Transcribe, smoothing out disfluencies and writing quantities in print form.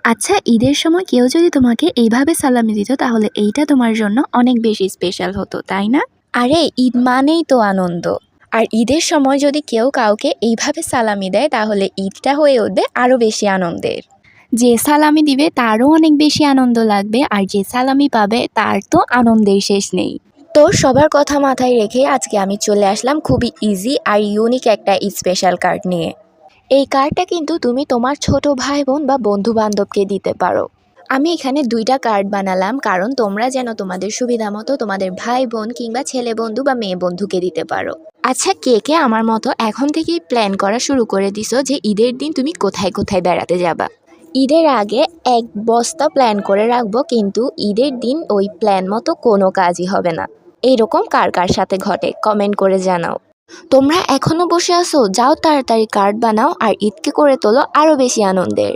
আচ্ছা, ঈদের সময় কেউ যদি তোমাকে এইভাবে সালামি দিত তাহলে এইটা তোমার জন্য অনেক বেশি স্পেশাল হতো, তাই না? আরে ঈদ মানেই তো আনন্দ। আর ঈদের সময় যদি কেউ কাউকে এইভাবে সালামি দেয় তাহলে ঈদটা হয়ে উঠবে আরও বেশি আনন্দের। যে সালামি দিবে তারও অনেক বেশি আনন্দ লাগবে, আর যে সালামি পাবে তার তো আনন্দের শেষ নেই। তো সবার কথা মাথায় রেখে আজকে আমি চলে আসলাম খুবই ইজি আর ইউনিক একটা ঈদ স্পেশাল কার্ড নিয়ে। এই কার্ডটা কিন্তু তুমি তোমার ছোট ভাই বোন বা বন্ধু বান্ধবকে দিতে পারো। আমি এখানে 2টা কার্ড বানালাম কারণ তোমরা যেন তোমাদের সুবিধা মতো তোমাদের ভাই বোন কিংবা ছেলে বন্ধু বা মেয়ে বন্ধুকে দিতে পারো। আচ্ছা, কে কে আমার মতো এখন থেকেই প্ল্যান করা শুরু করে দিছো যে ঈদের দিন তুমি কোথায় কোথায় বেড়াতে যাবা? ঈদের আগে এক বস্তা প্ল্যান করে রাখবো, কিন্তু ঈদের দিন ওই প্ল্যান মতো কোনো কাজই হবে না। এইরকম কার কার সাথে ঘটে কমেন্ট করে জানাও। তোমরা এখনো বসে আছো? যাও তাড়াতাড়ি কার্ড বানাও আর ঈদকে করে তোলো আরও বেশি আনন্দের।